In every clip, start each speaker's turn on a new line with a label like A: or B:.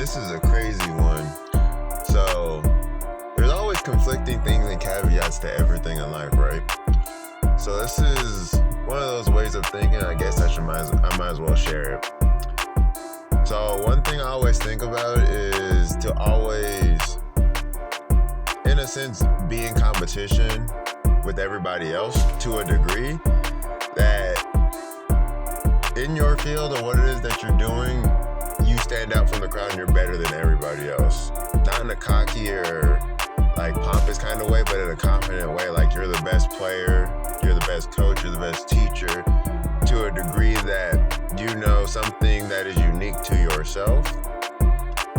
A: this is a crazy one. So, there's always conflicting things and caveats to everything in life, right? So this is one of those ways of thinking, I guess I might as well share it. So one thing I always think about is to always, in a sense, be in competition with everybody else to a degree that in your field or what it is that you're doing, you stand out from the crowd and you're better than everybody else. Not in a cocky or like pompous kind of way, but in a confident way, like you're the best player, you're the best coach, you're the best teacher, to a degree that you know something that is unique to yourself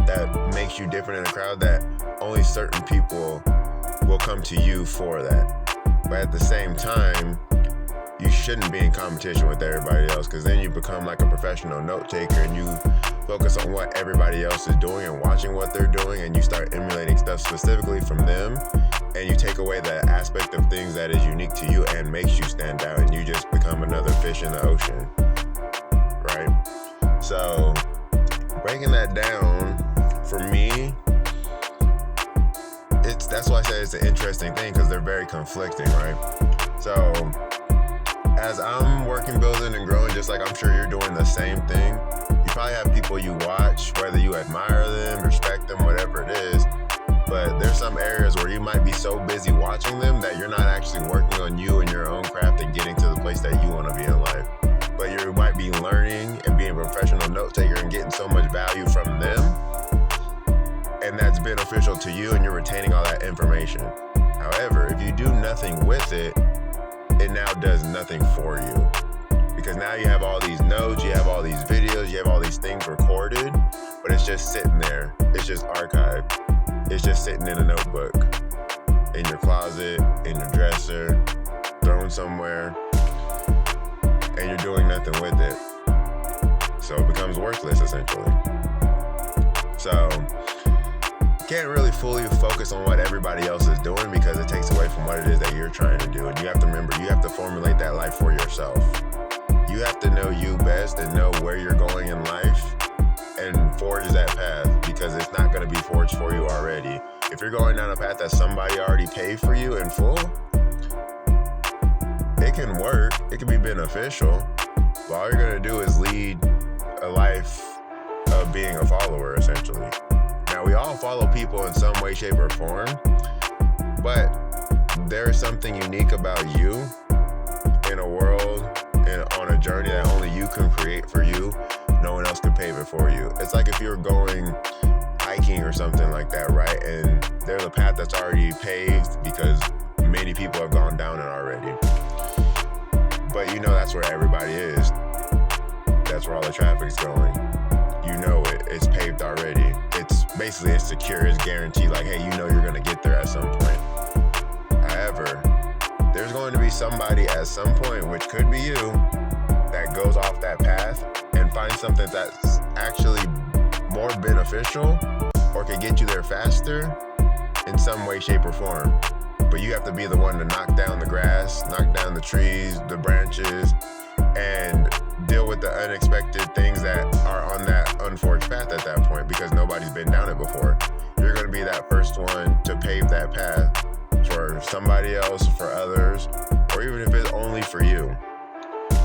A: that makes you different in a crowd, that only certain people will come to you for that. But at the same time, you shouldn't be in competition with everybody else, because then you become like a professional note taker and you focus on what everybody else is doing and watching what they're doing, and you start emulating stuff specifically from them, and you take away the aspect of things that is unique to you and makes you stand out, and you just become another fish in the ocean, right? So breaking that down, for me, that's why I say it's an interesting thing, because they're very conflicting, right? So as I'm working, building, and growing, just like I'm sure you're doing the same thing, you probably have people you watch, whether you admire them, respect them, whatever it is, but there's some areas where you might be so busy watching them that you're not actually working on you and your own craft and getting to the place that you want to be in life. But you might be learning and being a professional note taker and getting so much value from them, and that's beneficial to you, and you're retaining all that information. However, if you do nothing with it, it now does nothing for you, because now you have all these notes, you have all these videos, you have all these things recorded, but it's just sitting there. It's just archived. It's just sitting in a notebook, in your closet, in your dresser, thrown somewhere, and you're doing nothing with it. So it becomes worthless, essentially. So you can't really fully focus on what everybody else is doing, because it takes away from what it is that you're trying to do. And you have to remember, you have to formulate that life for yourself. You have to know you best and know where you're going in life and forge that path, because it's not going to be forged for you already. If you're going down a path that somebody already paid for you in full, it can work, it can be beneficial, but all you're going to do is lead a life of being a follower, essentially. Now, we all follow people in some way, shape, or form, but there is something unique about you in a world and on a journey that only you can create for you. No one else can pave it for you. It's like if you're going hiking or something like that, right? And there's a path that's already paved because many people have gone down it already. But you know that's where everybody is. That's where all the traffic's going. You know it. It's paved already. It's secure. It's guaranteed. Like, hey, you know you're going to get there at some point. However, there's going to be somebody at some point, which could be you, that goes off that path and finds something that's actually more beneficial or can get you there faster in some way, shape, or form. But you have to be the one to knock down the grass, knock down the trees, the branches, and deal with the unexpected things that are on that unforged path at that point, because nobody's been down it before. You're going to be that first one to pave that path for somebody else, for others, or even if it's only for you.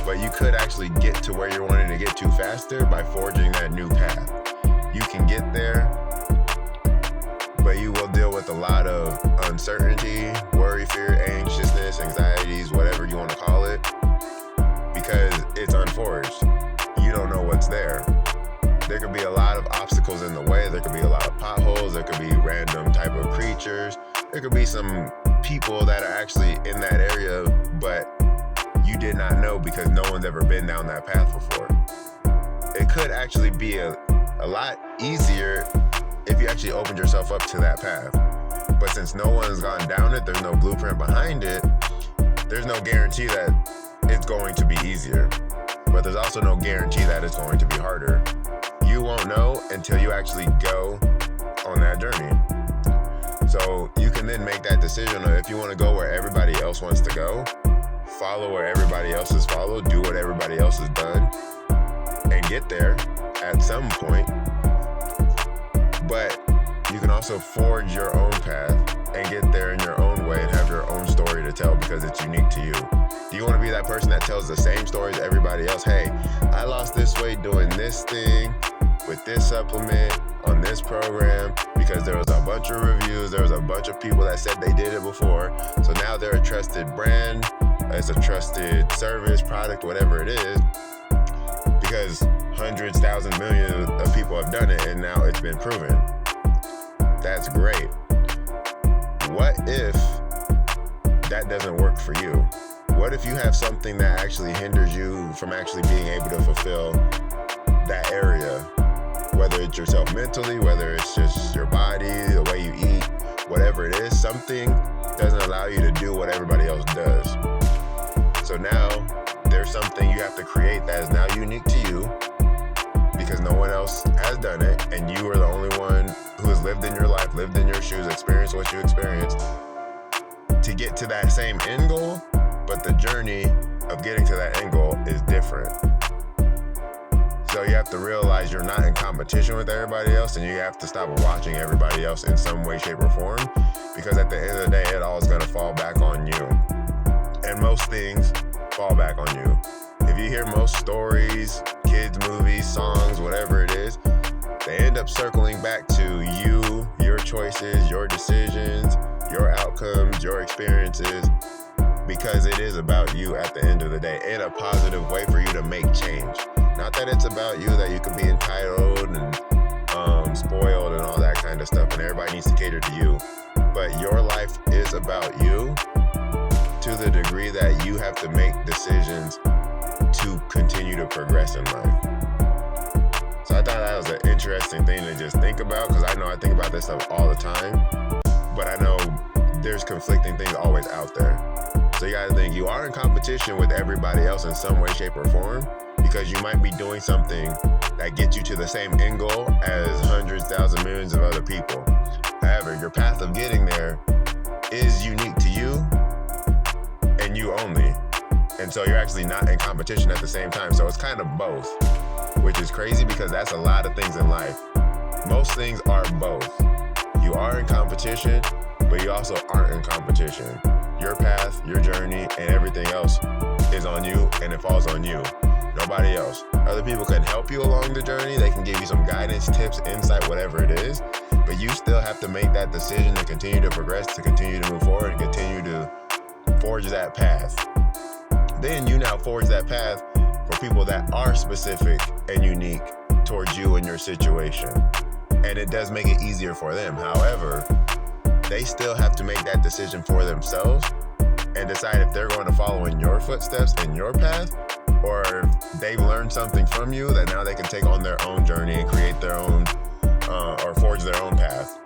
A: But you could actually get to where you're wanting to get to faster by forging that new path. You can get there, but you will deal with a lot of uncertainty, worry, fear, anxiousness, anxieties, whatever you want to call it, because it's unforged. You don't know what's there. There could be a lot of obstacles in the way. There could be a lot of potholes. There could be random type of creatures. There could be some people that are actually in that area, but you did not know because no one's ever been down that path before. It could actually be a lot easier if you actually opened yourself up to that path. But since no one's gone down it, there's no blueprint behind it, there's no guarantee that it's going to be easier. But there's also no guarantee that it's going to be harder. You won't know until you actually go on that journey. So you can then make that decision of if you want to go where everybody else wants to go, follow where everybody else has followed, do what everybody else has done, and get there at some point. But you can also forge your own path and get there in your own way and have your own story to tell because it's unique to you. Do you want to be that person that tells the same story as everybody else? Hey, I lost this weight doing this thing with this supplement on this program because there was a bunch of reviews, there was a bunch of people that said they did it before. So now they're a trusted brand, it's a trusted service, product, whatever it is, because hundreds, thousands, millions of people have done it and now it's been proven. That's great. What if that doesn't work for you? What if you have something that actually hinders you from actually being able to fulfill that area? Whether it's yourself mentally, whether it's just your body, the way you eat, whatever it is, something doesn't allow you to do what everybody else does. So now there's something you have to create that is now unique to you because no one else has done it and you are the only one who has lived in your life, lived in your shoes, experienced what you experienced to get to that same end goal, but the journey of getting to that end goal is different. So you have to realize you're not in competition with everybody else and you have to stop watching everybody else in some way, shape, or form because at the end of the day, it all is going to fall back on you. And most things fall back on you. If you hear most stories, kids, movies, songs, whatever it is, they end up circling back to you, your choices, your decisions, your outcomes, your experiences, because it is about you at the end of the day in a positive way for you to make change. Not that it's about you, that you can be entitled and spoiled and all that kind of stuff and everybody needs to cater to you. But your life is about you to the degree that you have to make decisions to continue to progress in life. So I thought that was an interesting thing to just think about because I know I think about this stuff all the time, but I know there's conflicting things always out there. So you gotta think you are in competition with everybody else in some way, shape, or form because you might be doing something that gets you to the same end goal as hundreds, thousands, millions of other people. However, your path of getting there is unique to you and you only. And so you're actually not in competition at the same time. So it's kind of both, which is crazy because that's a lot of things in life. Most things are both. You are in competition, but you also aren't in competition. Your path, your journey, and everything else is on you and it falls on you. Nobody else. Other people can help you along the journey. They can give you some guidance, tips, insight, whatever it is. But you still have to make that decision to continue to progress, to continue to move forward, and continue to forge that path. Then you now forge that path for people that are specific and unique towards you and your situation. And it does make it easier for them. However, they still have to make that decision for themselves and decide if they're going to follow in your footsteps, in your path, or if they've learned something from you that now they can take on their own journey and create their own, or forge their own path.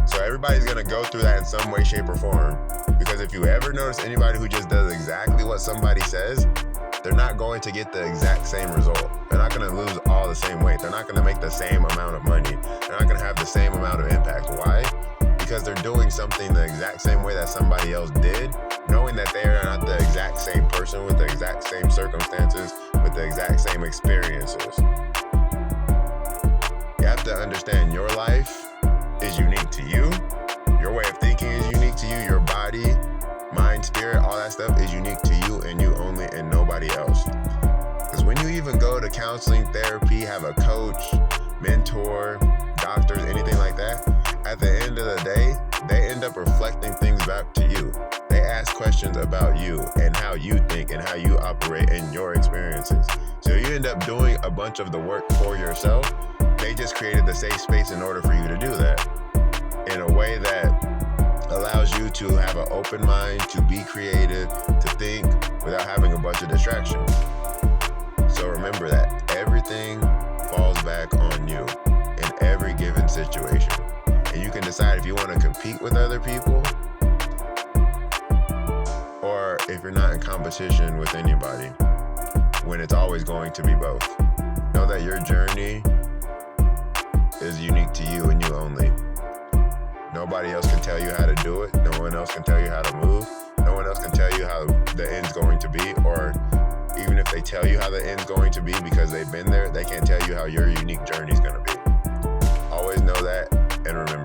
A: So everybody's going to go through that in some way, shape, or form. Because if you ever notice anybody who just does exactly what somebody says, they're not going to get the exact same result. They're not going to lose all the same weight. They're not going to make the same amount of money. They're not going to have the same amount of impact. Why? Because they're doing something the exact same way that somebody else did, knowing that they are not the exact same person with the exact same circumstances, with the exact same experiences. You have to understand your life is unique to you. Your way of thinking is unique to you. Your body, mind, spirit, all that stuff is unique to you and you only and nobody else. Because when you even go to counseling, therapy, have a coach, mentor, doctors, anything like that, at the end of the day, they end up reflecting things back to you. They ask questions about you and how you think and how you operate in your experiences. So you end up doing a bunch of the work for yourself. They just created the safe space in order for you to do that in a way that allows you to have an open mind, to be creative, to think without having a bunch of distractions. So remember that everything falls back on you in every given situation. And you can decide if you want to compete with other people or if you're not in competition with anybody, when it's always going to be both. Know that your journey is unique to you and you only. Nobody else can tell you how to do it. No one else can tell you how to move. No one else can tell you how the end's going to be, or even if they tell you how the end's going to be because they've been there, they can't tell you how your unique journey is going to be. Always know that and remember